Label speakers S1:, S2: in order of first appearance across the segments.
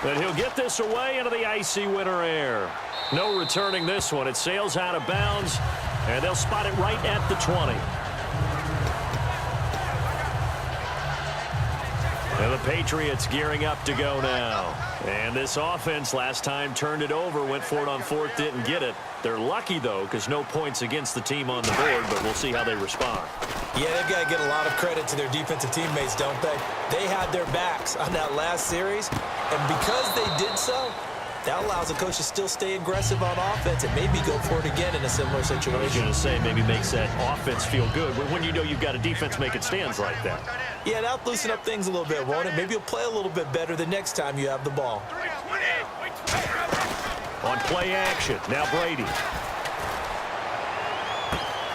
S1: And he'll get this away into the icy winter air. No returning this one. It sails out of bounds, and they'll spot it right at the 20. And the Patriots gearing up to go now. And this offense last time turned it over, went for it on fourth, didn't get it. They're lucky, though, because no points against the team on the board, but we'll see how they respond.
S2: Yeah, they've got to get a lot of credit to their defensive teammates, don't they? They had their backs on that last series, and because they did so, that allows the coach to still stay aggressive on offense and maybe go for it again in a similar situation.
S1: I was going to say maybe makes that offense feel good, but when you know you've got a defense making stands like that.
S2: Yeah, that'll loosen up things a little bit, won't it? Maybe you'll play a little bit better the next time you have the ball.
S1: On play action, now Brady.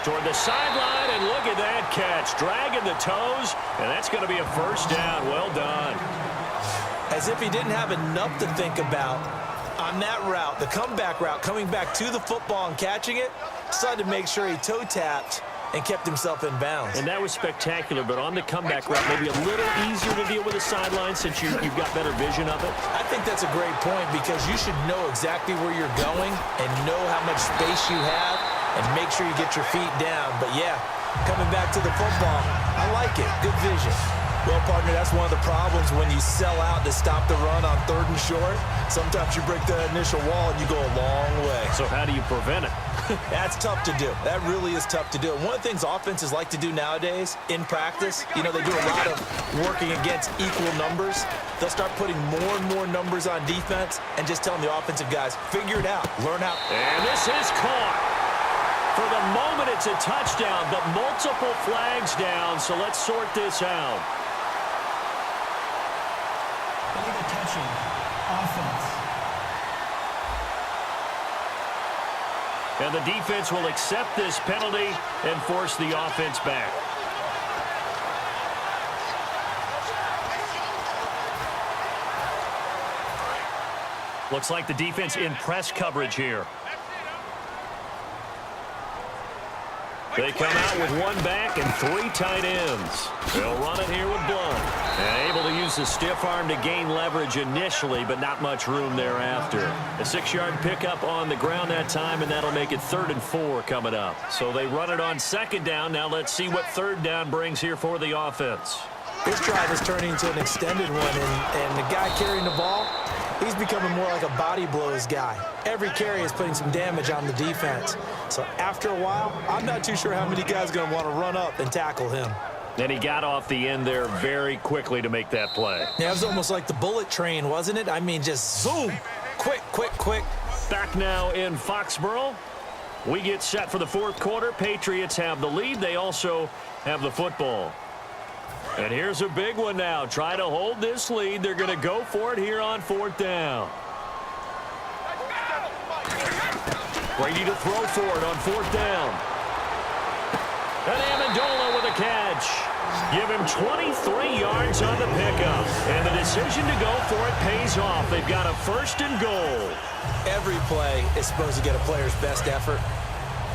S1: Toward the sideline, and look at that catch. Dragging the toes, and that's going to be a first down. Well done.
S2: As if he didn't have enough to think about on that route, the comeback route, coming back to the football and catching it, decided to make sure he toe-tapped and kept himself in bounds.
S1: And that was spectacular, but on the comeback route, maybe a little easier to deal with the sideline since you've got better vision of it.
S2: I think that's a great point because you should know exactly where you're going and know how much space you have and make sure you get your feet down. But, yeah, coming back to the football, I like it. Good vision. Well, partner, that's one of the problems when you sell out to stop the run on 3rd and short. Sometimes you break that initial wall and you go a long way.
S1: So how do you prevent it?
S2: That's tough to do. That really is tough to do. And one of the things offenses like to do nowadays in practice, you know, they do a lot of working against equal numbers. They'll start putting more and more numbers on defense and just telling the offensive guys, figure it out, learn how.
S1: And this is caught. For the moment, it's a touchdown, but multiple flags down, so let's sort this out.
S3: Catching offense.
S1: And the defense will accept this penalty and force the offense back. Looks like the defense in press coverage here. They come out with one back and 3 tight ends. They'll run it here with Blunt. And able to use the stiff arm to gain leverage initially, but not much room thereafter. A 6-yard pickup on the ground that time, and that'll make it 3rd and 4 coming up. So they run it on 2nd down. Now let's see what 3rd down brings here for the offense.
S2: This drive is turning into an extended one, and the guy carrying the ball, he's becoming more like a body blows guy. Every carry is putting some damage on the defense. So after a while, I'm not too sure how many guys are going to want to run up and tackle him.
S1: And he got off the end there very quickly to make that play.
S2: Yeah, it was almost like the bullet train, wasn't it? I mean, just zoom. Quick, quick, quick.
S1: Back now in Foxborough. We get set for the 4th quarter. Patriots have the lead. They also have the football. And here's a big one now. Try to hold this lead. They're going to go for it here on 4th down. Brady to throw for it on 4th down. And Amendola with a catch. Give him 23 yards on the pickup. And the decision to go for it pays off. They've got a 1st and goal.
S2: Every play is supposed to get a player's best effort.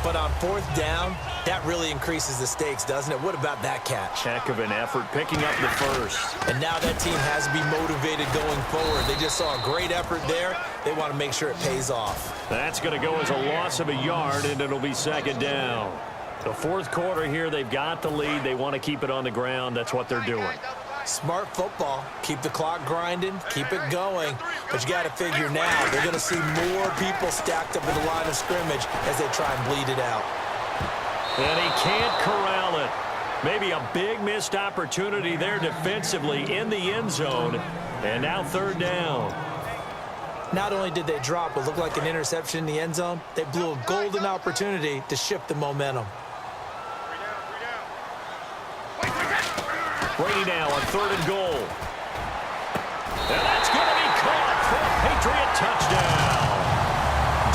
S2: But on 4th down, that really increases the stakes, doesn't it? What about that catch?
S1: Heck of an effort picking up the 1st.
S2: And now that team has to be motivated going forward. They just saw a great effort there. They want to make sure it pays off.
S1: That's going to go as a loss of a yard, and it'll be 2nd down. The 4th quarter here, they've got the lead. They want to keep it on the ground. That's what they're doing.
S2: Smart football. Keep the clock grinding. Keep it going. But you got to figure now, they're going to see more people stacked up in the line of scrimmage as they try and bleed it out.
S1: And he can't corral it. Maybe a big missed opportunity there defensively in the end zone. And now 3rd down.
S2: Not only did they drop what looked like an interception in the end zone, they blew a golden opportunity to shift the momentum.
S1: Brady now on 3rd and goal. And that's going to be caught for a Patriot touchdown.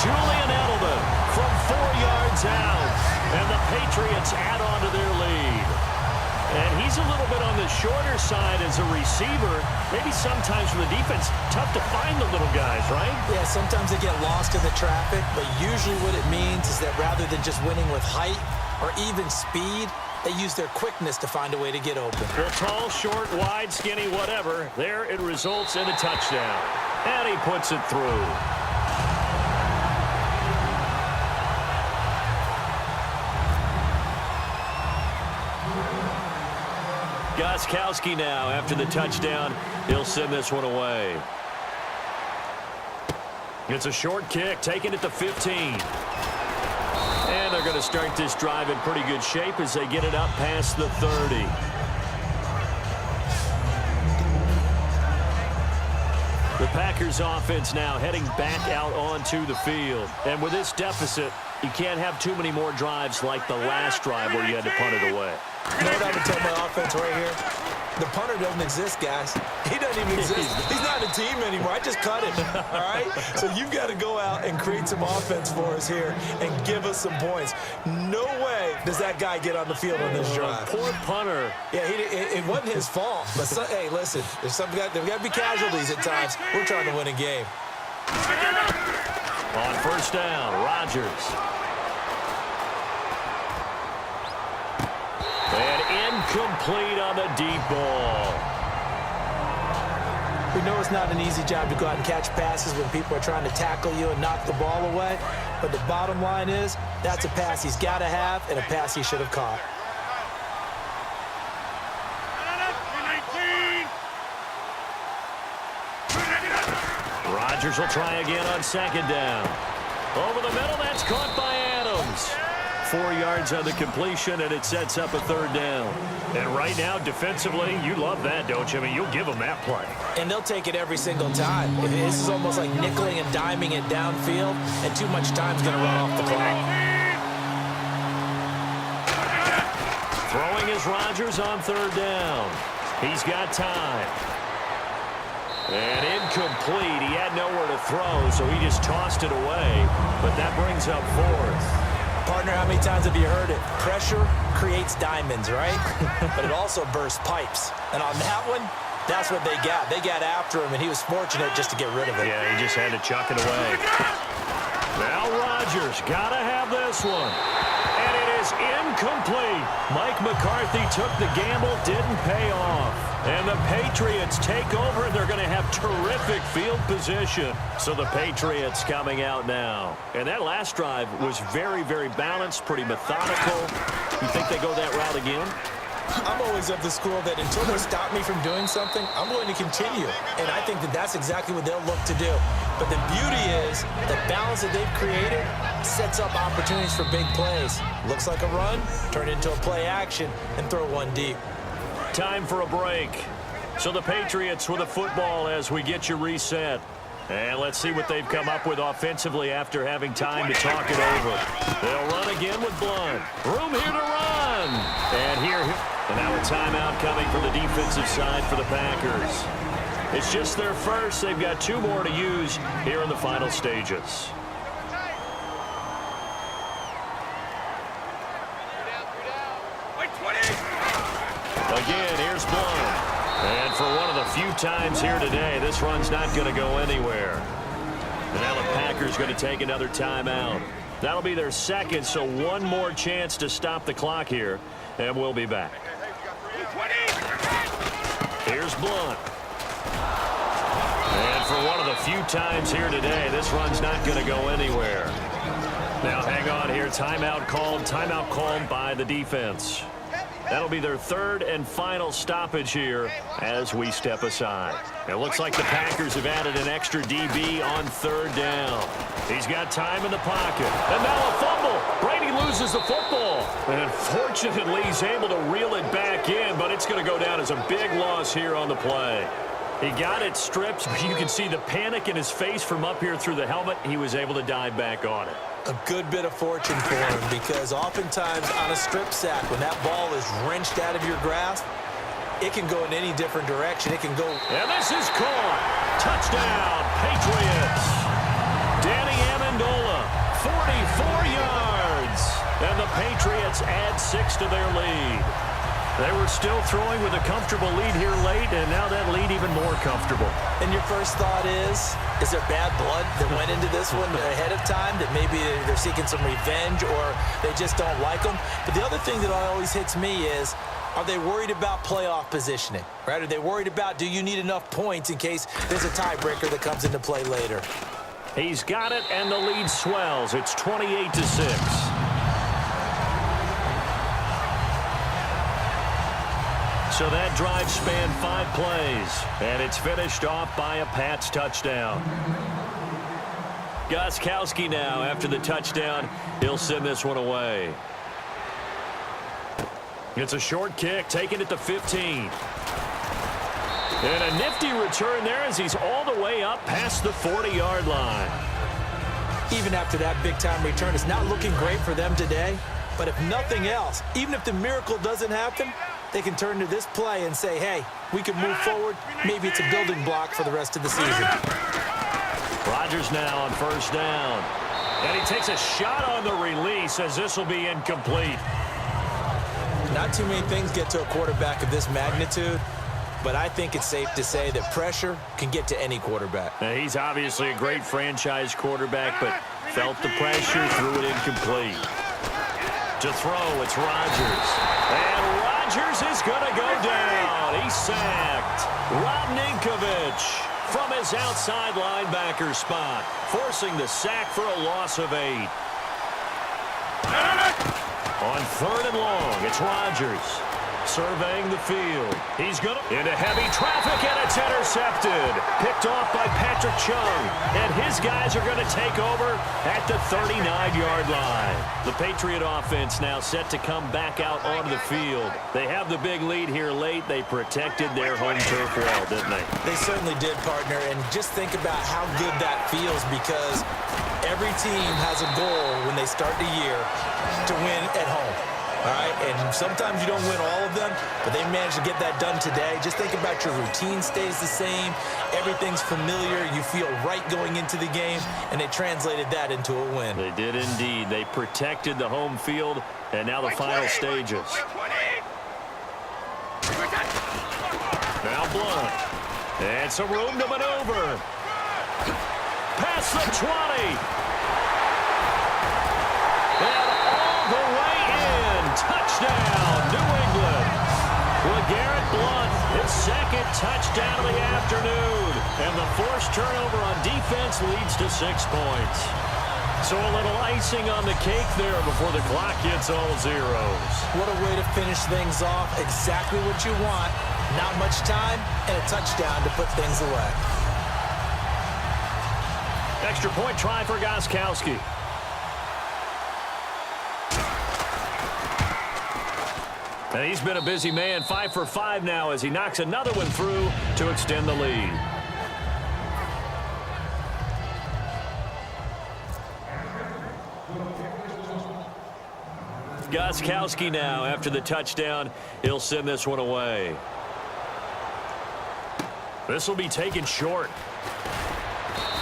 S1: Julian Edelman from 4 yards out. And the Patriots add on to their lead. And he's a little bit on the shorter side as a receiver. Maybe sometimes for the defense, tough to find the little guys, right?
S2: Yeah, sometimes they get lost in the traffic, but usually what it means is that rather than just winning with height or even speed, they use their quickness to find a way to get open.
S1: Well, tall, short, wide, skinny, whatever. There it results in a touchdown. And he puts it through. Gostkowski now, after the touchdown, he'll send this one away. It's a short kick, taking it to 15. And they're going to start this drive in pretty good shape as they get it up past the 30. The Packers offense now heading back out onto the field. And with this deficit, you can't have too many more drives like the last drive where you had to punt it away.
S2: You know what I would tell my offense right here? The punter doesn't exist, guys. He doesn't even exist. He's not a team anymore. I just cut him, all right? So you've got to go out and create some offense for us here and give us some points. No way does that guy get on the field on this drive.
S1: Poor punter.
S2: Yeah, it wasn't his fault. But hey, listen, there's got to be casualties at times. We're trying to win a game.
S1: On first down, Rodgers. And incomplete on the deep ball.
S2: We know it's not an easy job to go out and catch passes when people are trying to tackle you and knock the ball away. But the bottom line is, that's a pass he's got to have and a pass he should have caught.
S1: Rodgers will try again on second down. Over the middle, that's caught by Adams. 4 yards on the completion, and it sets up a third down. And right now, defensively, you love that, don't you? I mean, you'll give them that play.
S2: And they'll take it every single time. This is almost like nickeling and diming it downfield, and too much time's going to run off the clock.
S1: Throwing is Rodgers on third down. He's got time. And incomplete. He had nowhere to throw, so he just tossed it away. But that brings up fourth.
S2: Partner, how many times have you heard it? Pressure creates diamonds, right? But it also bursts pipes. And on that one, that's what they got. They got after him, and he was fortunate just to get rid of it.
S1: Yeah, he just had to chuck it away. Now Rodgers got to have this one. And it is incomplete. Mike McCarthy took the gamble, didn't pay off. And the Patriots take over, and they're going to have terrific field position. So the Patriots coming out now. And that last drive was very, very balanced, pretty methodical. You think they go that route again?
S2: I'm always of the school that until they stop me from doing something, I'm going to continue. And I think that that's exactly what they'll look to do. But the beauty is the balance that they've created sets up opportunities for big plays. Looks like a run, turn into a play action, and throw one deep.
S1: Time for a break. So the Patriots with a football as we get you reset. And let's see what they've come up with offensively after having time to talk it over. They'll run again with Blunt. Room here to run. And now a timeout coming from the defensive side for the Packers. It's just their first. They've got 2 more to use here in the final stages. Again, here's Blunt. And for one of the few times here today, this run's not going to go anywhere. And now the Packers going to take another timeout. That'll be their second, so one more chance to stop the clock here, and we'll be back. Here's Blunt. And for one of the few times here today, this run's not going to go anywhere. Now hang on here. Timeout called by the defense. That'll be their third and final stoppage here as we step aside. It looks like the Packers have added an extra DB on third down. He's got time in the pocket. And now a fumble. Brady loses the football. And fortunately, he's able to reel it back in, but it's going to go down as a big loss here on the play. He got it stripped. You can see the panic in his face from up here through the helmet. He was able to dive back on it.
S2: A good bit of fortune for him because oftentimes on a strip sack, when that ball is wrenched out of your grasp, it can go in any different direction. It can go.
S1: And this is caught. Touchdown, Patriots. Danny Amendola, 44 yards. And the Patriots add 6 to their lead. They were still throwing with a comfortable lead here late, and now that lead even more comfortable.
S2: And your first thought is there bad blood that went into this one ahead of time, that maybe they're seeking some revenge or they just don't like them? But the other thing that always hits me is Are they worried about playoff positioning, right? Are they worried about, do you need enough points in case there's a tiebreaker that comes into play later?
S1: He's got it, and the lead swells. It's 28-6. So that drive spanned 5 plays, and it's finished off by a Pats touchdown. Gostkowski now, after the touchdown, he'll send this one away. It's a short kick, taken at the 15. And a nifty return there as he's all the way up past the 40-yard line.
S2: Even after that big-time return, it's not looking great for them today. But if nothing else, even if the miracle doesn't happen, they can turn to this play and say, hey, we can move forward. Maybe it's a building block for the rest of the season.
S1: Rodgers now on first down. And he takes a shot on the release as this will be incomplete.
S2: Not too many things get to a quarterback of this magnitude, but I think it's safe to say that pressure can get to any quarterback.
S1: Now, he's obviously a great franchise quarterback, but felt the pressure, threw it incomplete. To throw, it's Rodgers. And Rodgers is going to go down. He's sacked. Rob Ninkovich from his outside linebacker spot, forcing the sack for a loss of 8. On 3rd and long, it's Rodgers surveying the field. He's going into heavy traffic, and it's intercepted. Picked off by Patrick Chung, and his guys are going to take over at the 39-yard line. The Patriot offense now set to come back out onto the field. They have the big lead here late. They protected their home turf well, didn't they?
S2: They certainly did, partner, and just think about how good that feels because every team has a goal when they start the year to win at home. All right, and sometimes you don't win all of them, but they managed to get that done today. Just think about your routine stays the same. Everything's familiar. You feel right going into the game, and they translated that into a win.
S1: They did indeed. They protected the home field, and now the final stages. Now Blunt. And some room to maneuver. Past the 20. And all the way in. Touchdown, New England. LeGarrette Blunt, his second touchdown of the afternoon. And the forced turnover on defense leads to 6 points. So a little icing on the cake there before the clock hits all zeros.
S2: What a way to finish things off. Exactly what you want. Not much time and a touchdown to put things away.
S1: Extra point try for Gostkowski. And he's been a busy man, 5 for 5 now as he knocks another one through to extend the lead. Gostkowski now after the touchdown. He'll send this one away. This will be taken short.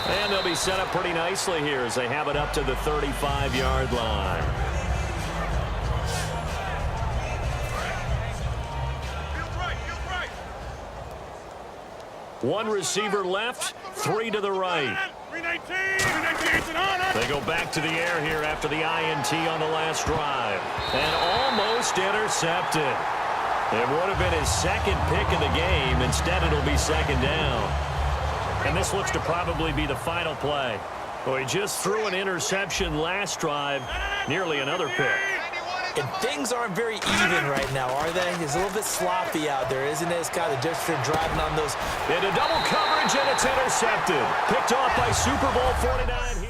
S1: And they'll be set up pretty nicely here as they have it up to the 35-yard line. One receiver left, 3 to the right. They go back to the air here after the INT on the last drive. And almost intercepted. It would have been his second pick of the game. Instead, it'll be second down. And this looks to probably be the final play. Well, he just threw an interception last drive, nearly another pick.
S2: And things aren't very even right now, are they? It's a little bit sloppy out there, isn't it? It's kind of different driving on those.
S1: Into double coverage, and it's intercepted. Picked off by Super Bowl 49.